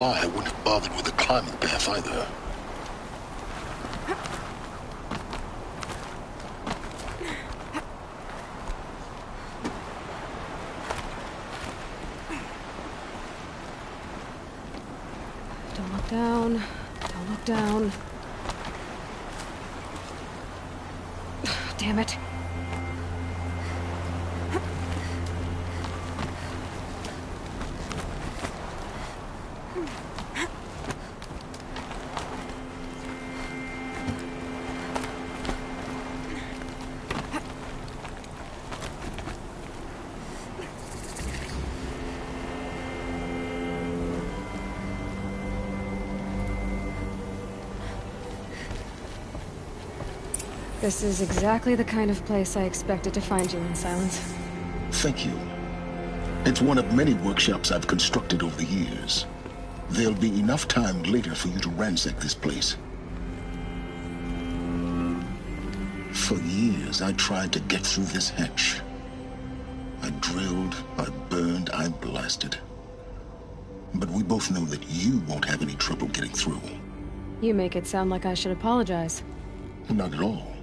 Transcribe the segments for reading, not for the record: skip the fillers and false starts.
I wouldn't have bothered with the climbing path either. Don't look down. Don't look down. Damn it. This is exactly the kind of place I expected to find you in, Silence. Thank you. It's one of many workshops I've constructed over the years. There'll be enough time later for you to ransack this place. For years, I tried to get through this hatch. I drilled, I burned, I blasted. But we both know that you won't have any trouble getting through. You make it sound like I should apologize. Not at all.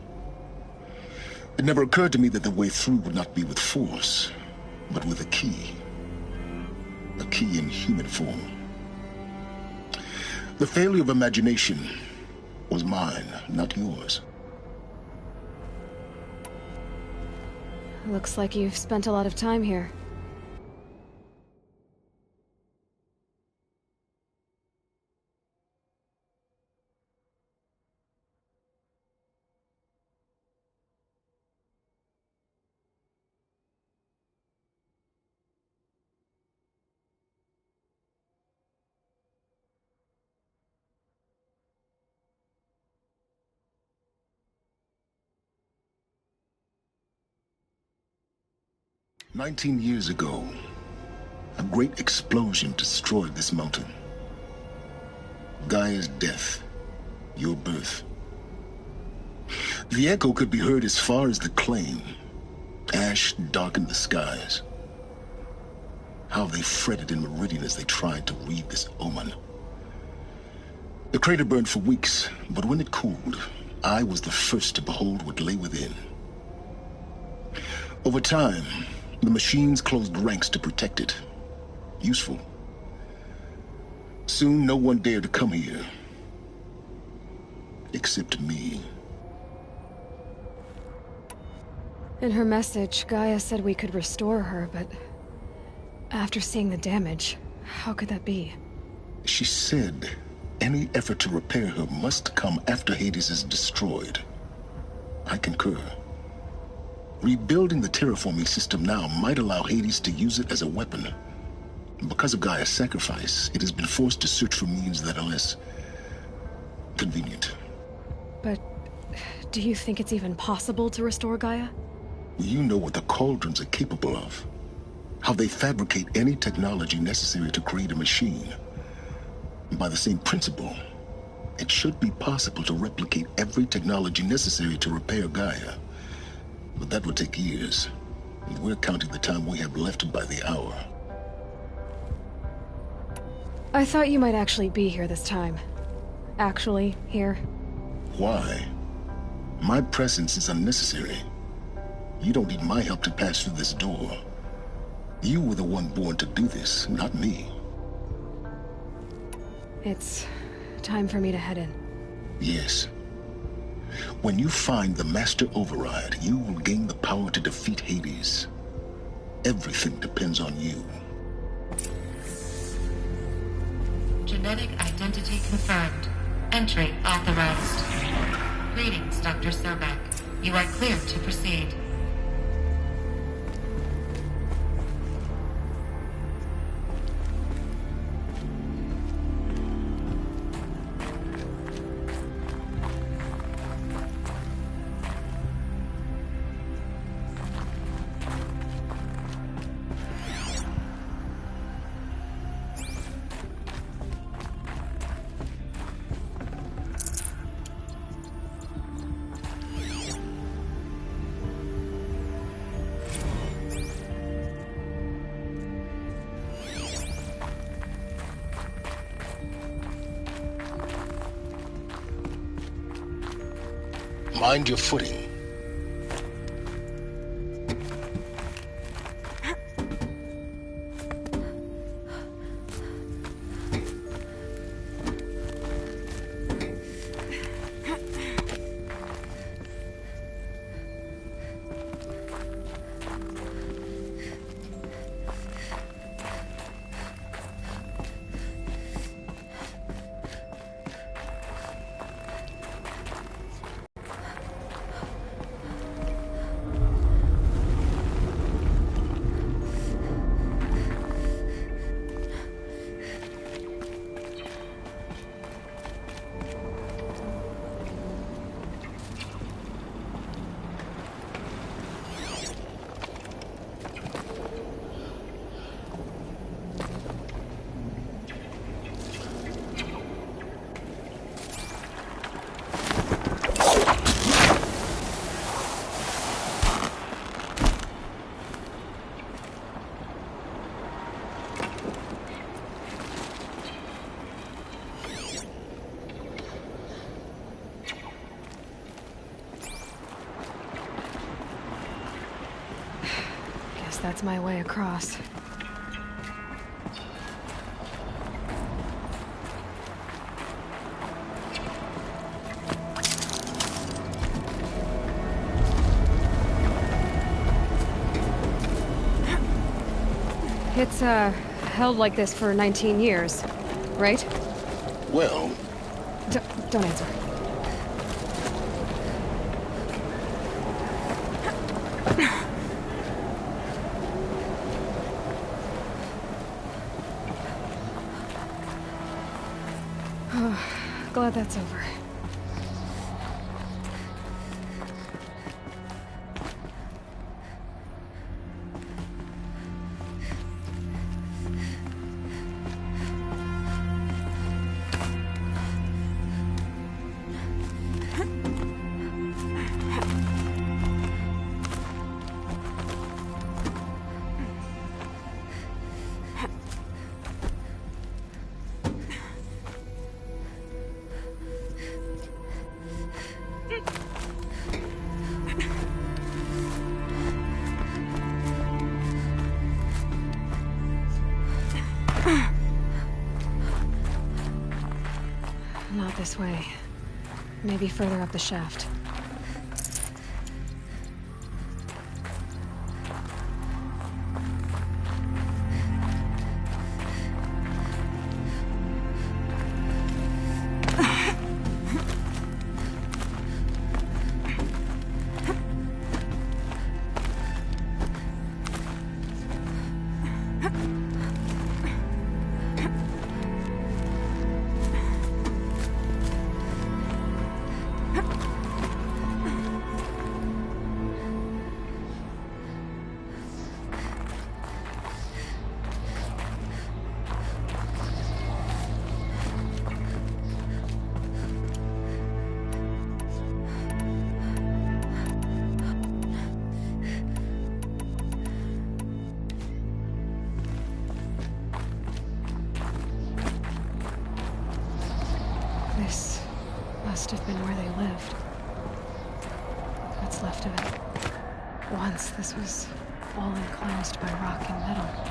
It never occurred to me that the way through would not be with force, but with a key. A key in human form. The failure of imagination was mine, not yours. Looks like you've spent a lot of time here. "19 years ago, a great explosion destroyed this mountain. Gaia's death, your birth. The echo could be heard as far as the Claim. Ash darkened the skies. How they fretted in Meridian as they tried to read this omen. The crater burned for weeks, but when it cooled, I was the first to behold what lay within. Over time, the machines closed ranks to protect it. Useful. Soon, no one dared to come here. Except me. In her message, Gaia said we could restore her, but... after seeing the damage, how could that be? She said any effort to repair her must come after Hades is destroyed. I concur. Rebuilding the terraforming system now might allow Hades to use it as a weapon. Because of Gaia's sacrifice, it has been forced to search for means that are less convenient. But do you think it's even possible to restore Gaia? You know what the Cauldrons are capable of. How they fabricate any technology necessary to create a machine. By the same principle, it should be possible to replicate every technology necessary to repair Gaia. But that would take years, and we're counting the time we have left by the hour. I thought you might actually be here this time. Actually, here. Why? My presence is unnecessary. You don't need my help to pass through this door. You were the one born to do this, not me. It's time for me to head in. Yes. When you find the Master Override, you will gain the power to defeat Hades. Everything depends on you. Genetic identity confirmed. Entry authorized. Greetings, Dr. Sobek. You are clear to proceed. Mind your footing. That's my way across. It's, held like this for 19 years, right? Well... Don't answer. Glad that's over. Not this way. Maybe further up the shaft. This must have been where they lived. What's left of it. Once this was all enclosed by rock and metal.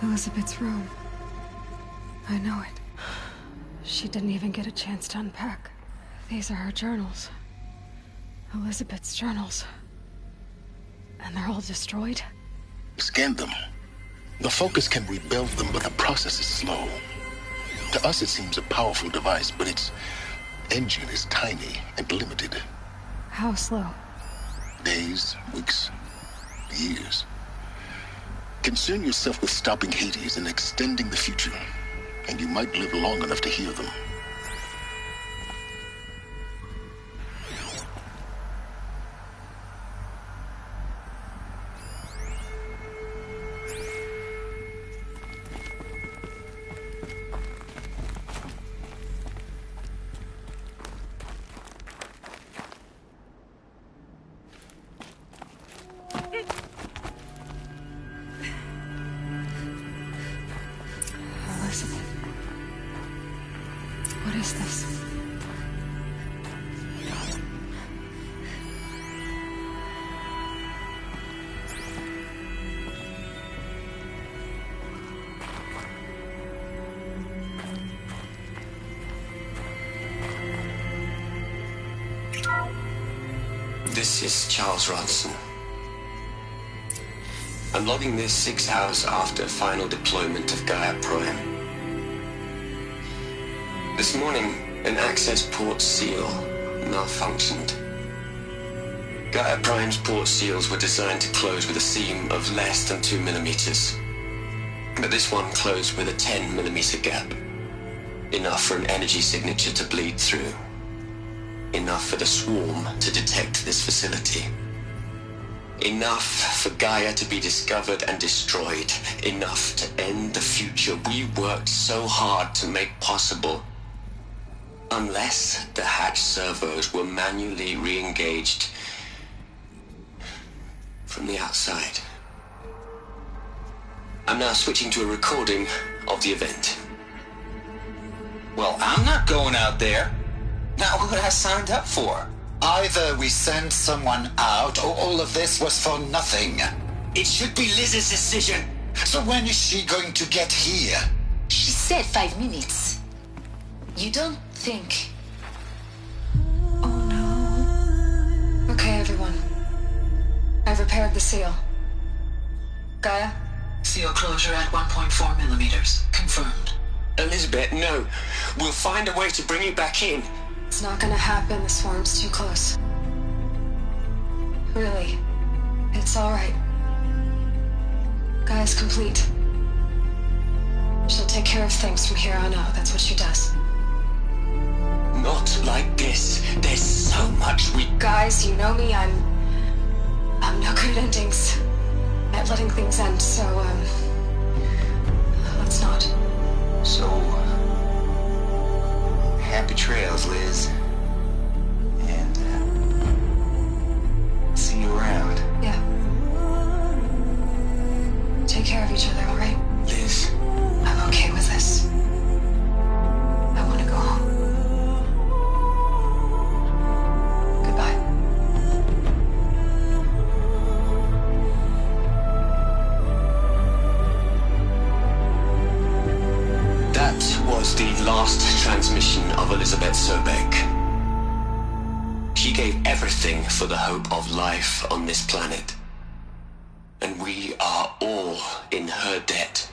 Elizabeth's room. I know it. She didn't even get a chance to unpack. These are her journals. Elizabeth's journals. And they're all destroyed? Scan them. The Focus can rebuild them, but the process is slow. To us, it seems a powerful device, but its engine is tiny and limited. How slow? Days, weeks, years. Concern yourself with stopping Hades and extending the future, and you might live long enough to hear them. Elizabeth. What is this? This is Charles Ronson. I'm logging this 6 hours after final deployment of Gaia Prime. This morning, an access port seal malfunctioned. Gaia Prime's port seals were designed to close with a seam of less than 2 millimeters. But this one closed with a 10 millimeter gap. Enough for an energy signature to bleed through. Enough for the swarm to detect this facility. Enough for Gaia to be discovered and destroyed. Enough to end the future we worked so hard to make possible. Unless the hatch servos were manually re-engaged from the outside. I'm now switching to a recording of the event. Well, I'm not going out there. Not what I signed up for. Either we send someone out, or all of this was for nothing. It should be Liz's decision. So when is she going to get here? She said 5 minutes. You don't think... Oh no. Okay, everyone. I've repaired the seal. Gaia? Seal closure at 1.4 millimeters. Confirmed. Elizabeth, no. We'll find a way to bring you back in. It's not gonna happen. The swarm's too close. Really. It's alright. Gaia's complete. She'll take care of things from here on out. That's what she does. Not like this. There's so much we... Guys, you know me. I'm no good at endings. At letting things end, so, let's not. So... happy trails, Liz. And, see you around. Yeah. Take care of each other, alright? Liz. I'm okay with this. I want to go home. Goodbye. That was the last transmission of Elizabeth Sobek. She gave everything for the hope of life on this planet. And we are all in her debt.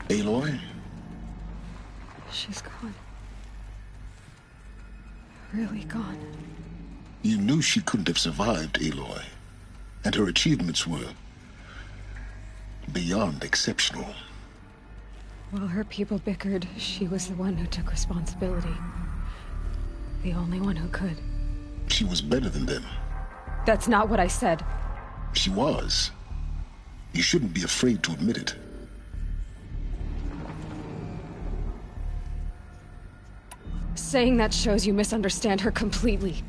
Aloy? She's gone. Really gone. You knew she couldn't have survived, Aloy. And her achievements were beyond exceptional. While her people bickered, she was the one who took responsibility. The only one who could. She was better than them. That's not what I said. She was. You shouldn't be afraid to admit it. Saying that shows you misunderstand her completely.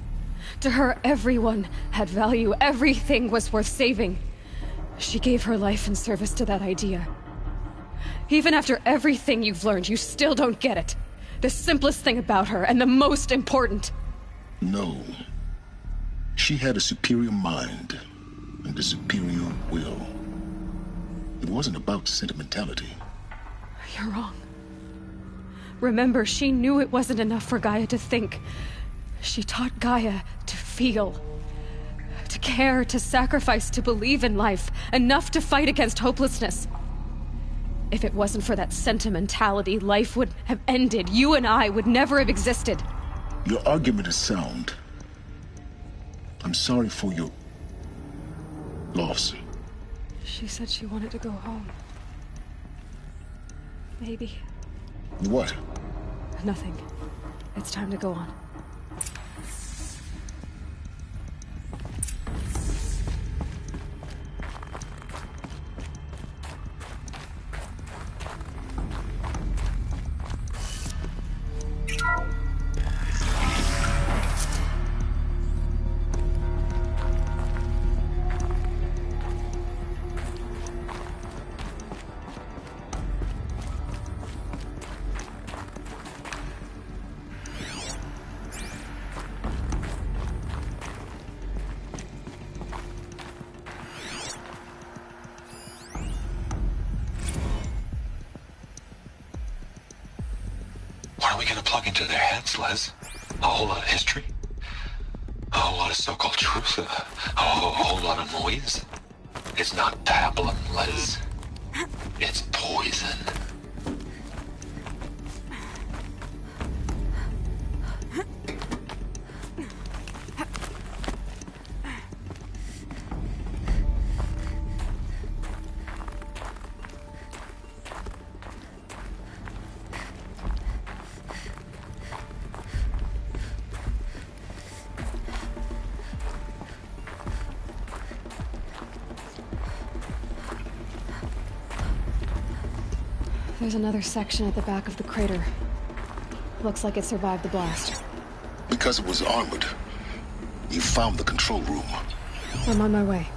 To her, everyone had value. Everything was worth saving. She gave her life in service to that idea. Even after everything you've learned, you still don't get it. The simplest thing about her, and the most important. No. She had a superior mind and a superior will. It wasn't about sentimentality. You're wrong. Remember, she knew it wasn't enough for Gaia to think. She taught Gaia to feel. To care, to sacrifice, to believe in life. Enough to fight against hopelessness. If it wasn't for that sentimentality, life would have ended. You and I would never have existed. Your argument is sound. I'm sorry for your loss. She said she wanted to go home. Maybe. What? Nothing. It's time to go on. What are we gonna plug into their heads, Les? A whole lot of history? A whole lot of so-called truth? A whole lot of noise? It's not pablum, Les. It's poison. There's another section at the back of the crater. Looks like it survived the blast. Because it was armored. You found the control room. I'm on my way.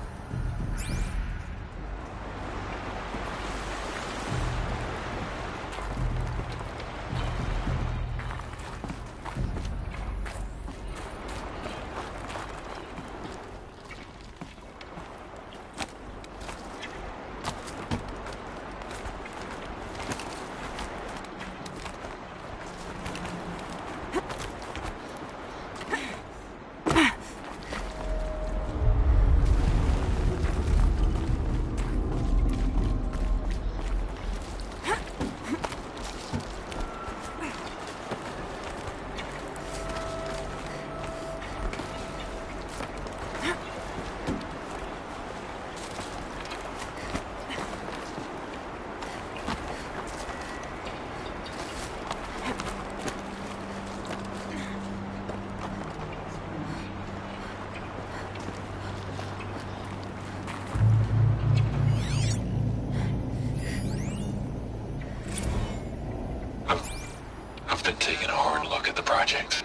I've been taking a hard look at the project.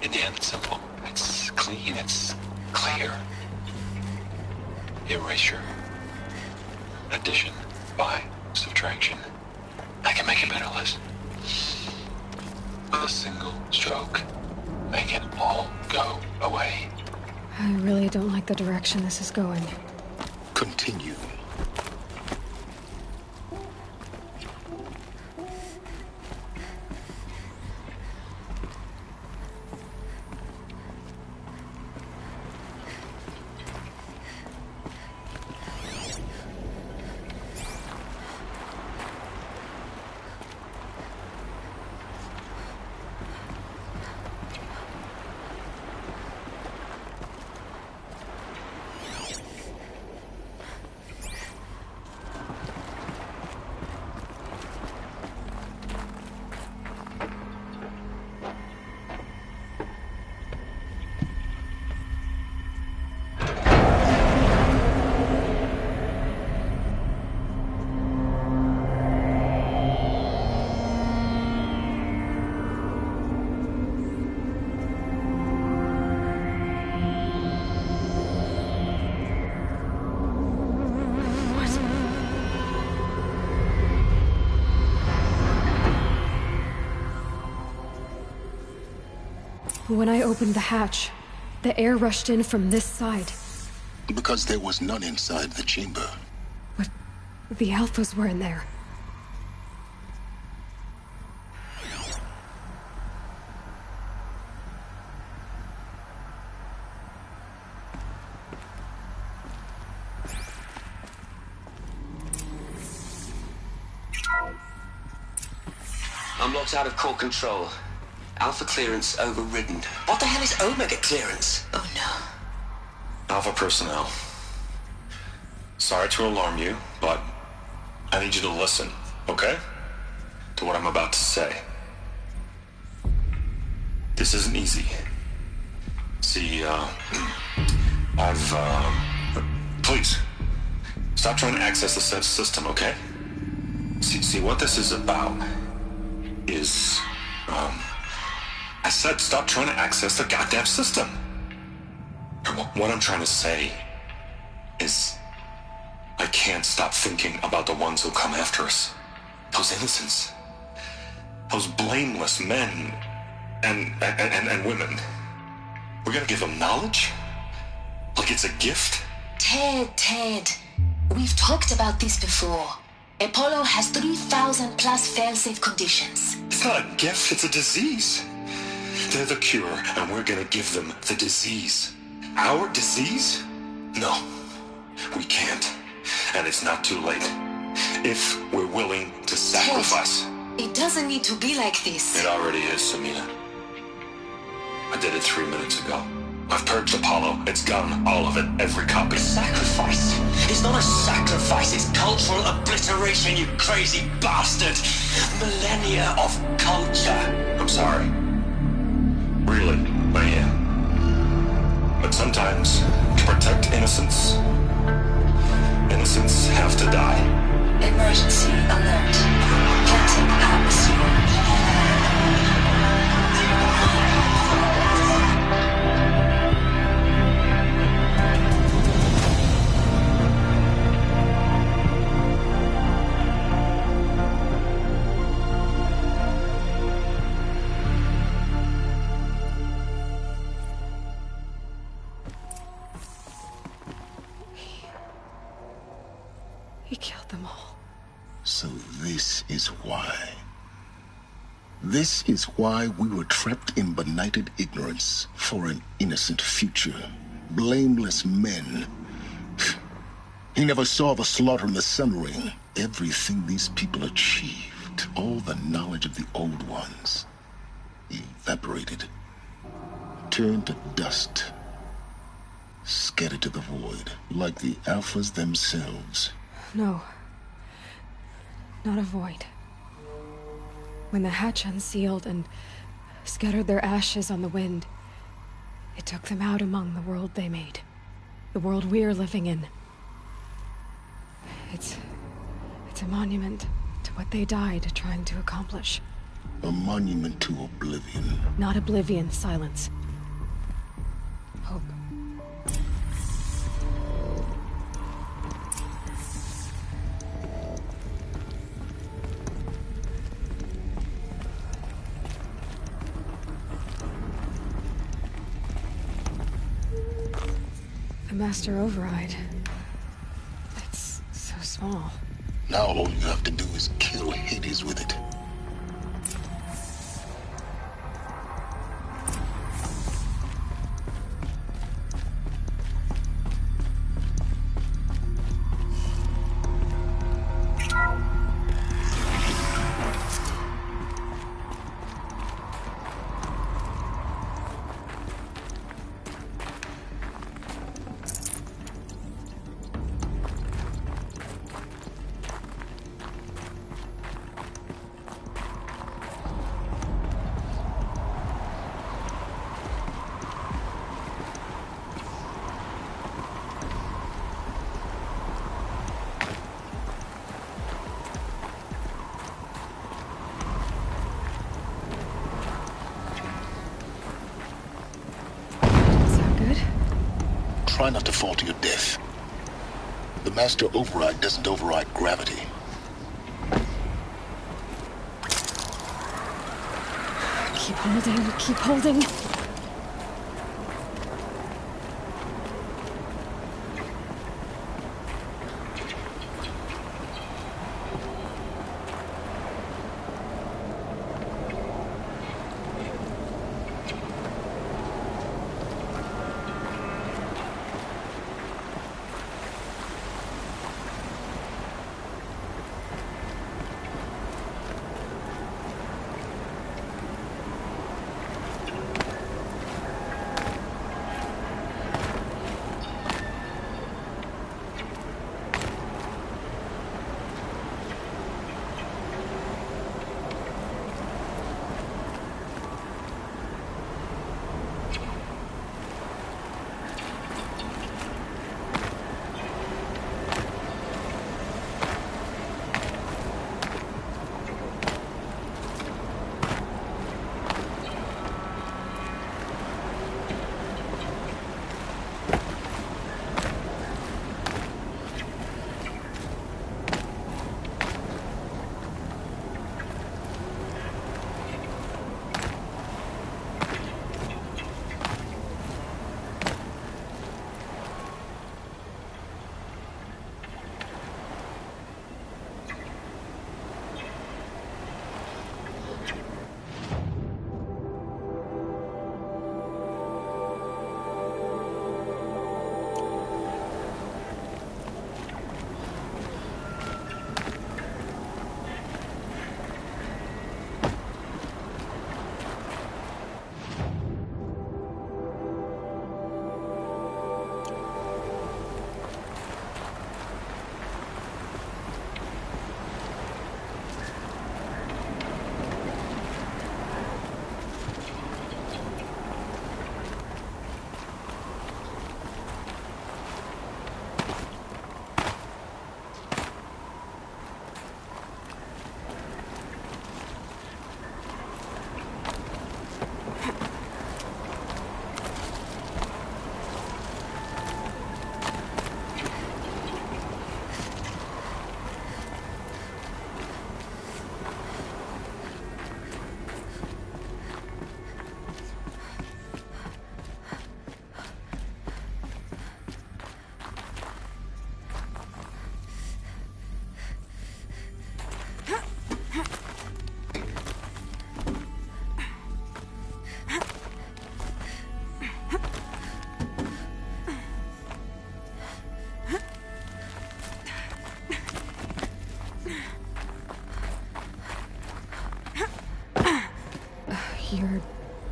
In the end, it's simple. It's clean. It's clear. Erasure. Addition. By. Subtraction. I can make it better, Liz. With a single stroke. Make it all go away. I really don't like the direction this is going. Continue. When I opened the hatch, the air rushed in from this side. Because there was none inside the chamber. But the Alphas were in there. I'm locked out of core control. Alpha clearance overridden. What the hell is Omega clearance? Oh no. Alpha personnel. Sorry to alarm you, but I need you to listen, okay? To what I'm about to say. This isn't easy. See, please, stop trying to access the system, okay? See, what this is about is, I said stop trying to access the goddamn system. What I'm trying to say is I can't stop thinking about the ones who'll come after us. Those innocents. Those blameless men and women. We're gonna give them knowledge? Like it's a gift? Ted. We've talked about this before. Apollo has 3,000 plus fail-safe conditions. It's not a gift, it's a disease. They're the cure, and we're gonna give them the disease. Our disease? No, we can't. And it's not too late. If we're willing to sacrifice. Ted, it doesn't need to be like this. It already is, Samina. I did it 3 minutes ago. I've purged Apollo. It's gone. All of it. Every copy. Sacrifice? It's not a sacrifice, it's cultural obliteration, you crazy bastard! Millennia of culture! I'm sorry. Really, I am. But sometimes, to protect innocence, innocents have to die. Emergency alert. Captain atmosphere. He killed them all. So this is why. This is why we were trapped in benighted ignorance for an innocent future. Blameless men. He never saw the slaughter in the Sun Ring. Everything these people achieved, all the knowledge of the old ones, evaporated, turned to dust, scattered to the void, like the Alphas themselves. No. Not a void. When the hatch unsealed and scattered their ashes on the wind, it took them out among the world they made. The world we're living in. It's a monument to what they died trying to accomplish. A monument to oblivion. Not oblivion, silence. Hope. The Master Override. It's so small. Now all you have to do is kill Hades with it. Try not to fall to your death. The Master Override doesn't override gravity. Keep holding, keep holding.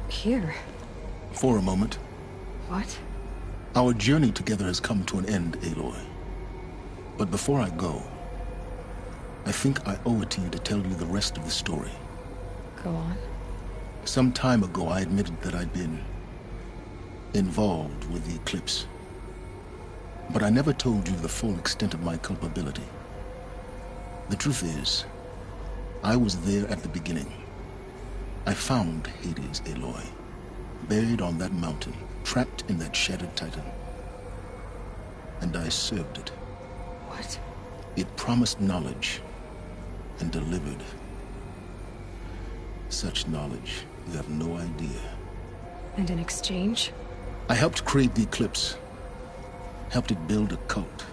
Here? For a moment. What? Our journey together has come to an end, Aloy. But before I go, I think I owe it to you to tell you the rest of the story. Go on. Some time ago, I admitted that I'd been involved with the Eclipse. But I never told you the full extent of my culpability. The truth is, I was there at the beginning. I found Hades, Aloy, buried on that mountain, trapped in that shattered Titan. And I served it. What? It promised knowledge and delivered. Such knowledge, you have no idea. And in exchange? I helped create the Eclipse. Helped it build a cult,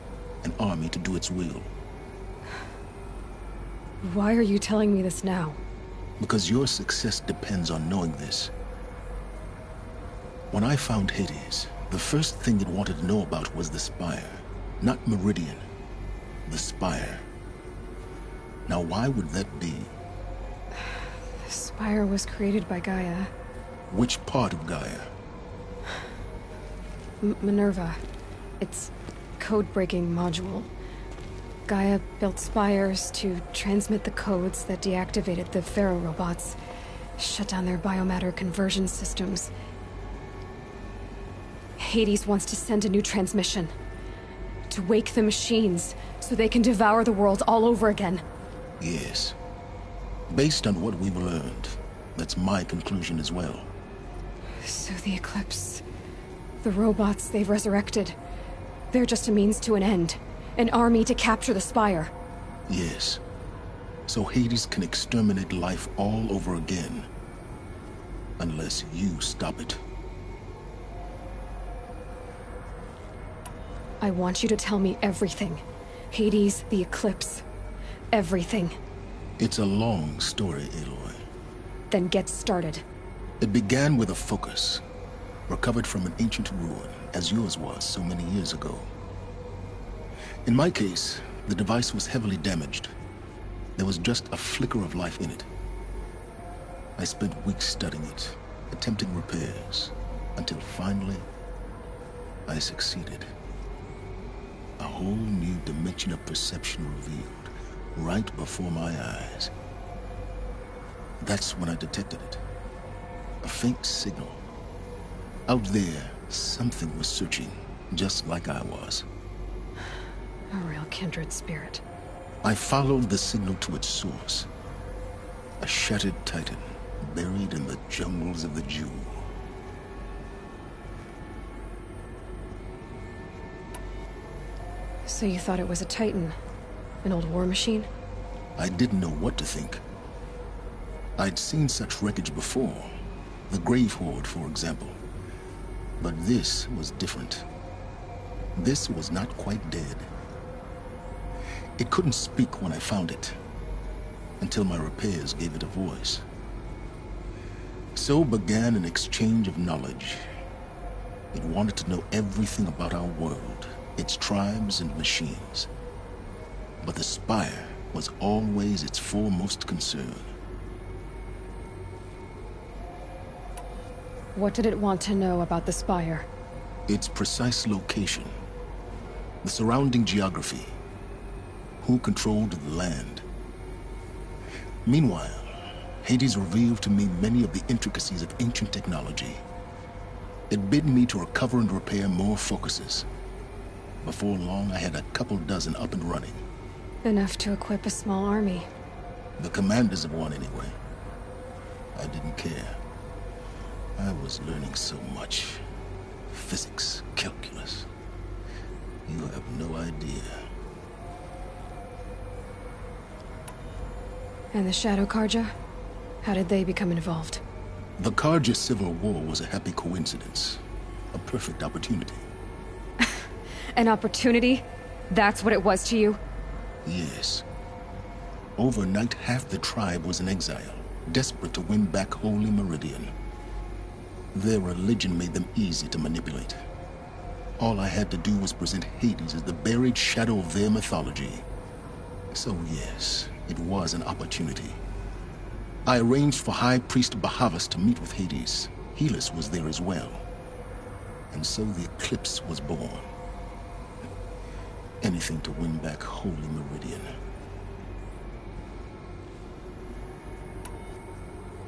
an army to do its will. Why are you telling me this now? Because your success depends on knowing this. When I found Hades, the first thing it wanted to know about was the Spire. Not Meridian. The Spire. Now why would that be? The Spire was created by Gaia. Which part of Gaia? Minerva. Its code-breaking module. Gaia built spires to transmit the codes that deactivated the Pharaoh robots, shut down their biomatter conversion systems. Hades wants to send a new transmission. To wake the machines, so they can devour the world all over again. Yes. Based on what we've learned, that's my conclusion as well. So the Eclipse... the robots they've resurrected... they're just a means to an end. An army to capture the Spire. Yes. So Hades can exterminate life all over again. Unless you stop it. I want you to tell me everything. Hades, the Eclipse. Everything. It's a long story, Aloy. Then get started. It began with a focus. Recovered from an ancient ruin, as yours was so many years ago. In my case, the device was heavily damaged. There was just a flicker of life in it. I spent weeks studying it, attempting repairs, until finally, I succeeded. A whole new dimension of perception revealed, right before my eyes. That's when I detected it. A faint signal. Out there, something was searching, just like I was. A real kindred spirit. I followed the signal to its source. A shattered Titan, buried in the jungles of the Jewel. So you thought it was a Titan? An old war machine? I didn't know what to think. I'd seen such wreckage before. The Grave Horde, for example. But this was different. This was not quite dead. It couldn't speak when I found it, until my repairs gave it a voice. So began an exchange of knowledge. It wanted to know everything about our world, its tribes and machines. But the Spire was always its foremost concern. What did it want to know about the Spire? Its precise location, the surrounding geography, who controlled the land. Meanwhile, Hades revealed to me many of the intricacies of ancient technology. It bid me to recover and repair more focuses. Before long, I had a couple dozen up and running. Enough to equip a small army. The commanders of one, anyway. I didn't care. I was learning so much. Physics, calculus. You have no idea. And the Shadow Carja? How did they become involved? The Carja Civil War was a happy coincidence. A perfect opportunity. An opportunity? That's what it was to you? Yes. Overnight, half the tribe was in exile, desperate to win back Holy Meridian. Their religion made them easy to manipulate. All I had to do was present Hades as the buried shadow of their mythology. So yes, it was an opportunity. I arranged for High Priest Bahavas to meet with Hades, Helis was there as well. And so the Eclipse was born. Anything to win back Holy Meridian.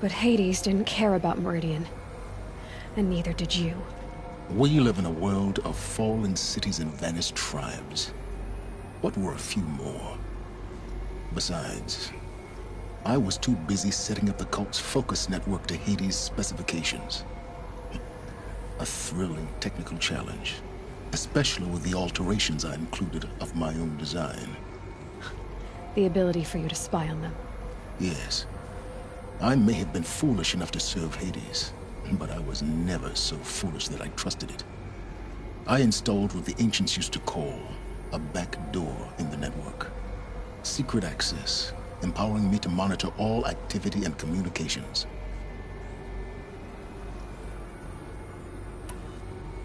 But Hades didn't care about Meridian. And neither did you. We live in a world of fallen cities and vanished tribes. What were a few more? Besides, I was too busy setting up the cult's focus network to Hades' specifications. A thrilling technical challenge, especially with the alterations I included of my own design. The ability for you to spy on them. Yes. I may have been foolish enough to serve Hades, but I was never so foolish that I trusted it. I installed what the ancients used to call a back door in the network. Secret access, empowering me to monitor all activity and communications.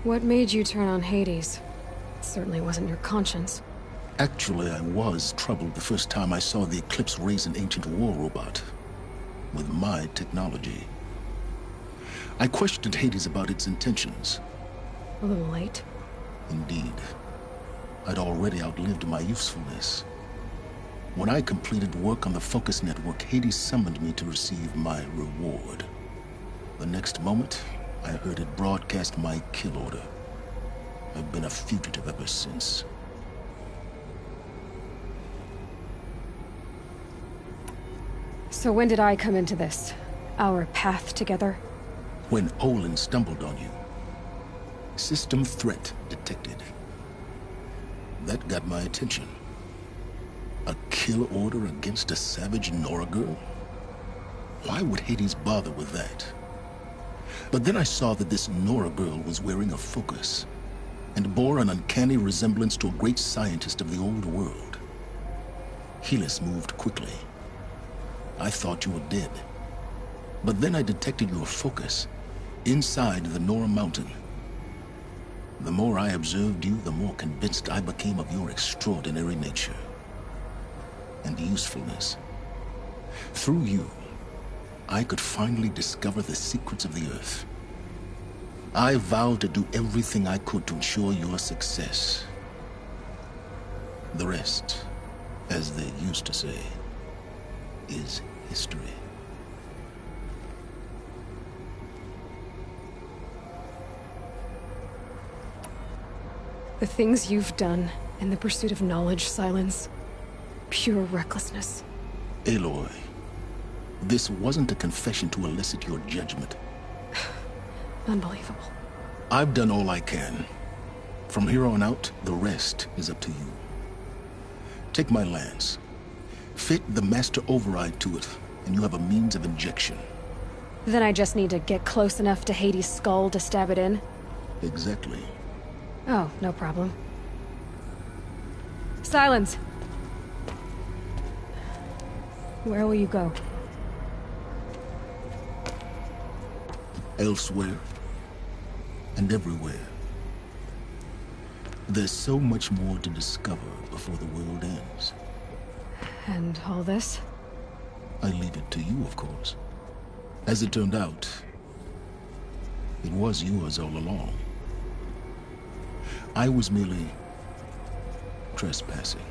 What made you turn on Hades? It certainly wasn't your conscience. Actually, I was troubled the first time I saw the Eclipse raise an ancient war robot. With my technology. I questioned Hades about its intentions. A little late. Indeed. I'd already outlived my usefulness. When I completed work on the Focus Network, Hades summoned me to receive my reward. The next moment, I heard it broadcast my kill order. I've been a fugitive ever since. So when did I come into this? Our path together? When Olin stumbled on you. System threat detected. That got my attention. A kill order against a savage Nora girl? Why would Hades bother with that? But then I saw that this Nora girl was wearing a focus, and bore an uncanny resemblance to a great scientist of the old world. Helis moved quickly. I thought you were dead. But then I detected your focus inside the Nora Mountain. The more I observed you, the more convinced I became of your extraordinary nature and usefulness. Through you, I could finally discover the secrets of the Earth. I vowed to do everything I could to ensure your success. The rest, as they used to say, is history. The things you've done in the pursuit of knowledge, Silence. Pure recklessness. Aloy, this wasn't a confession to elicit your judgment. Unbelievable. I've done all I can. From here on out, the rest is up to you. Take my lance. Fit the master override to it, and you have a means of injection. Then I just need to get close enough to Hades' skull to stab it in? Exactly. Oh, no problem. Silence! Where will you go? Elsewhere. And everywhere. There's so much more to discover before the world ends. And all this? I leave it to you, of course. As it turned out, it was yours all along. I was merely trespassing.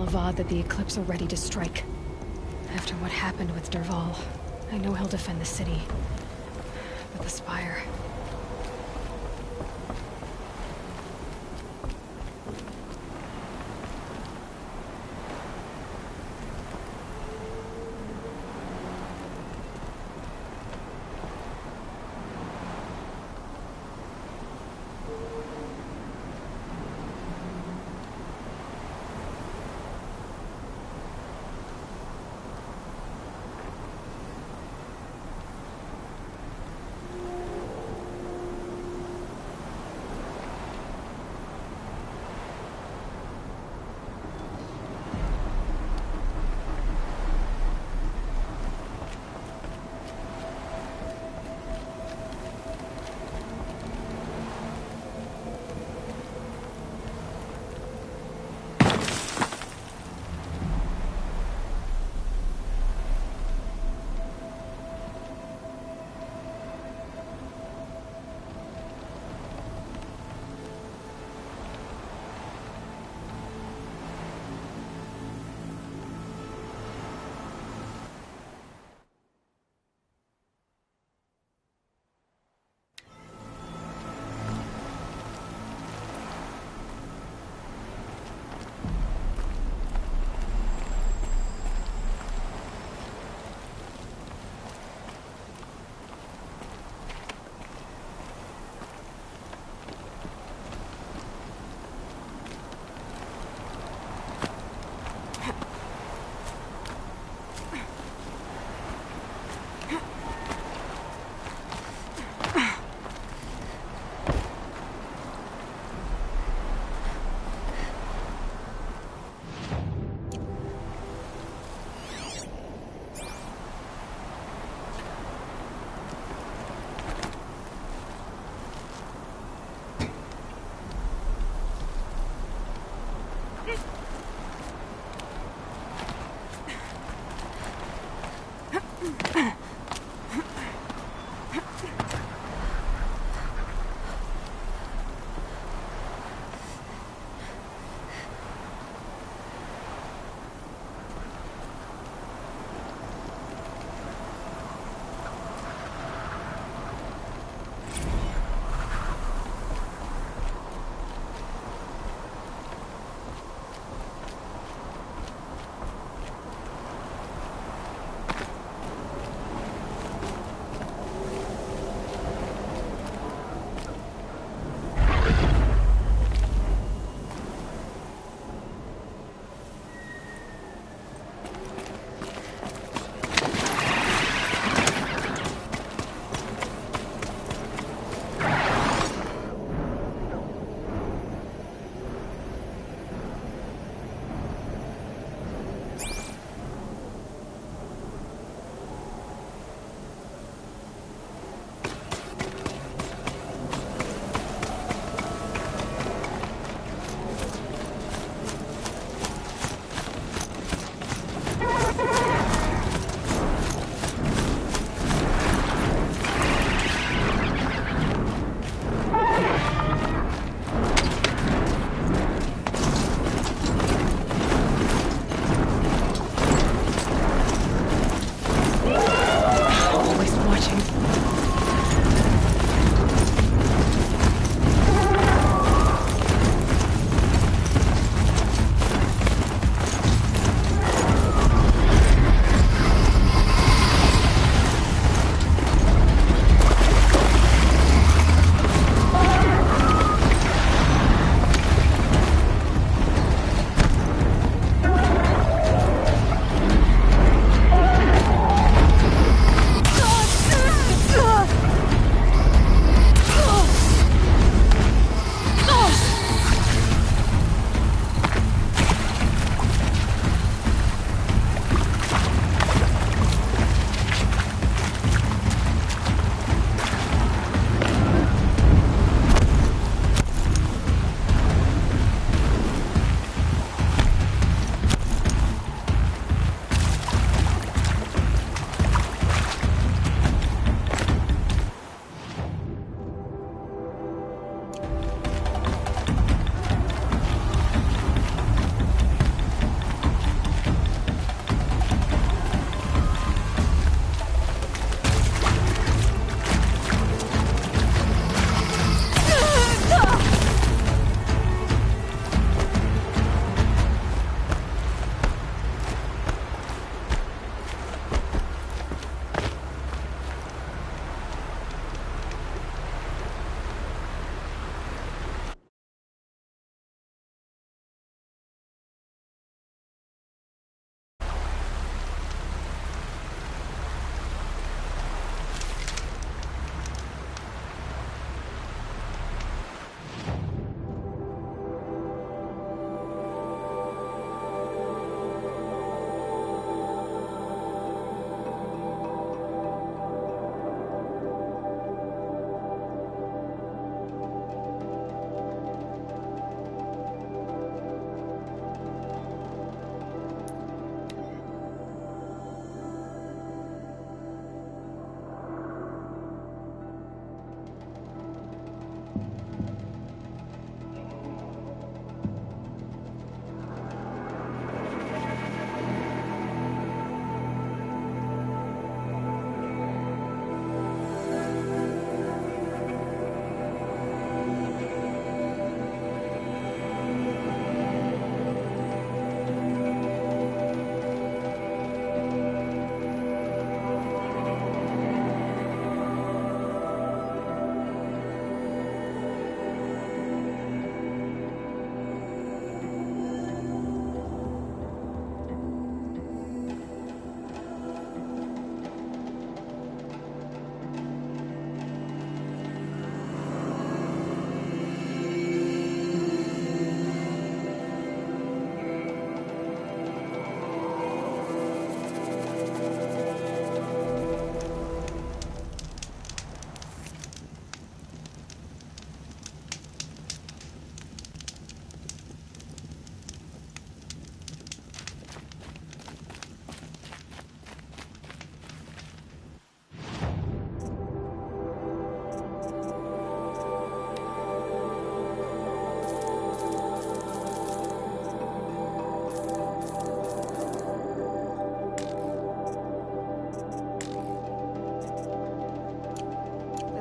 Avad that the Eclipse are ready to strike. After what happened with Dervahl, I know he'll defend the city. But the Spire...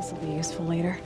This will be useful later.